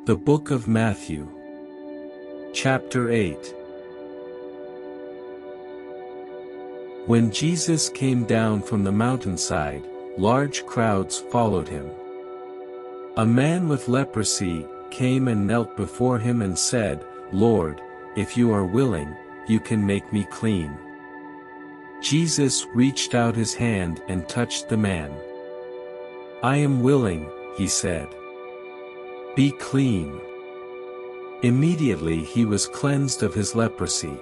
The Book of Matthew. Chapter 8. When Jesus came down from the mountainside, large crowds followed him. A man with leprosy came and knelt before him and said, "Lord, if you are willing, you can make me clean." Jesus reached out his hand and touched the man. "I am willing," he said. "Be clean." Immediately he was cleansed of his leprosy.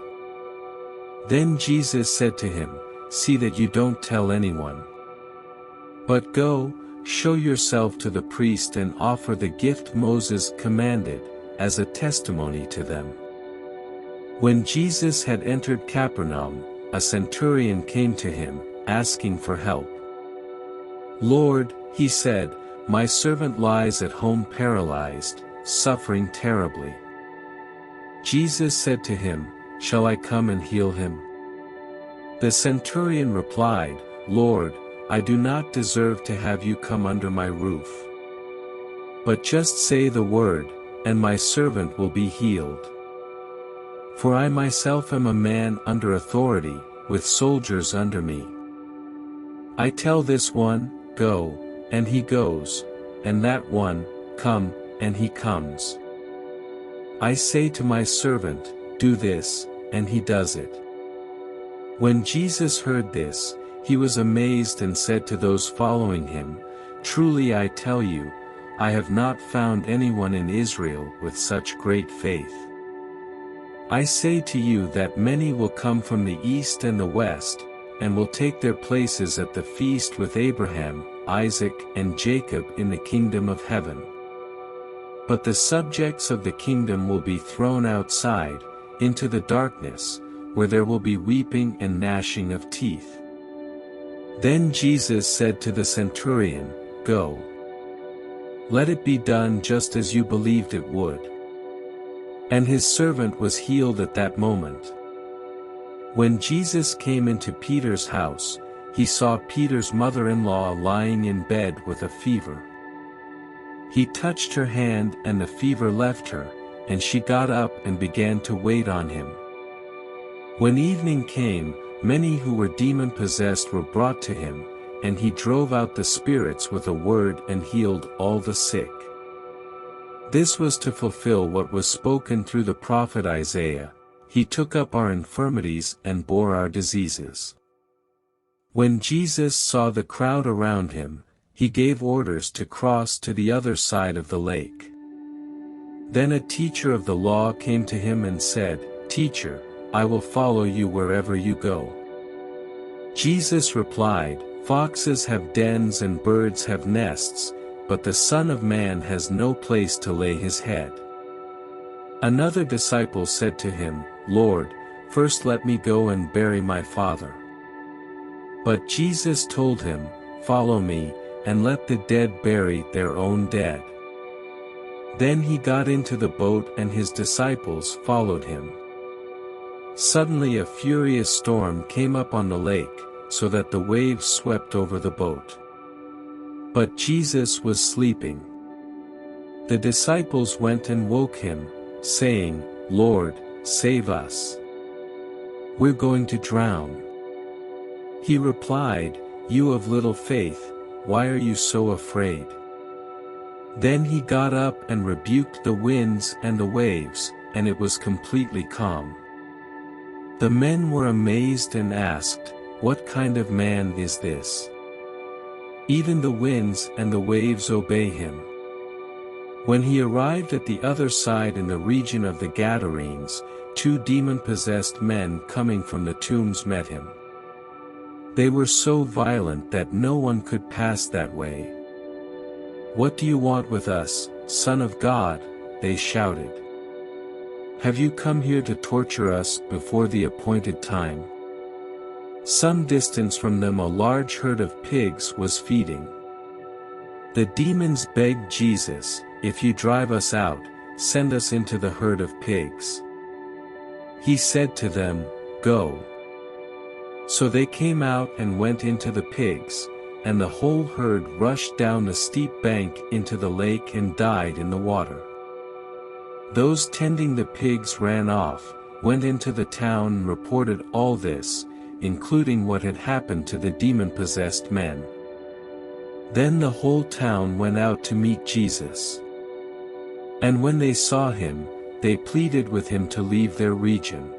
Then Jesus said to him, "See that you don't tell anyone. But go, show yourself to the priest and offer the gift Moses commanded, as a testimony to them." When Jesus had entered Capernaum, a centurion came to him, asking for help. "Lord," he said, "my servant lies at home paralyzed, suffering terribly." Jesus said to him, "Shall I come and heal him?" The centurion replied, "Lord, I do not deserve to have you come under my roof. But just say the word, and my servant will be healed. For I myself am a man under authority, with soldiers under me. I tell this one, 'Go,' and he goes, and that one, 'Come,' and he comes. I say to my servant, 'Do this,' and he does it." When Jesus heard this, he was amazed and said to those following him, "Truly I tell you, I have not found anyone in Israel with such great faith. I say to you that many will come from the east and the west, and will take their places at the feast with Abraham, Isaac, and Jacob in the kingdom of heaven. But the subjects of the kingdom will be thrown outside, into the darkness, where there will be weeping and gnashing of teeth." Then Jesus said to the centurion, "Go. Let it be done just as you believed it would." And his servant was healed at that moment. When Jesus came into Peter's house, he saw Peter's mother-in-law lying in bed with a fever. He touched her hand and the fever left her, and she got up and began to wait on him. When evening came, many who were demon-possessed were brought to him, and he drove out the spirits with a word and healed all the sick. This was to fulfill what was spoken through the prophet Isaiah, "He took up our infirmities and bore our diseases." When Jesus saw the crowd around him, he gave orders to cross to the other side of the lake. Then a teacher of the law came to him and said, "Teacher, I will follow you wherever you go." Jesus replied, "Foxes have dens and birds have nests, but the Son of Man has no place to lay his head." Another disciple said to him, "Lord, first let me go and bury my father." But Jesus told him, "Follow me, and let the dead bury their own dead." Then he got into the boat and his disciples followed him. Suddenly a furious storm came up on the lake, so that the waves swept over the boat. But Jesus was sleeping. The disciples went and woke him, saying, "Lord, save us. We're going to drown." He replied, "You of little faith, why are you so afraid?" Then he got up and rebuked the winds and the waves, and it was completely calm. The men were amazed and asked, "What kind of man is this? Even the winds and the waves obey him." When he arrived at the other side in the region of the Gadarenes, 2 demon-possessed men coming from the tombs met him. They were so violent that no one could pass that way. "What do you want with us, Son of God?" they shouted. "Have you come here to torture us before the appointed time?" Some distance from them a large herd of pigs was feeding. The demons begged Jesus, "If you drive us out, send us into the herd of pigs." He said to them, "Go." So they came out and went into the pigs, and the whole herd rushed down the steep bank into the lake and died in the water. Those tending the pigs ran off, went into the town and reported all this, including what had happened to the demon-possessed men. Then the whole town went out to meet Jesus. And when they saw him, they pleaded with him to leave their region.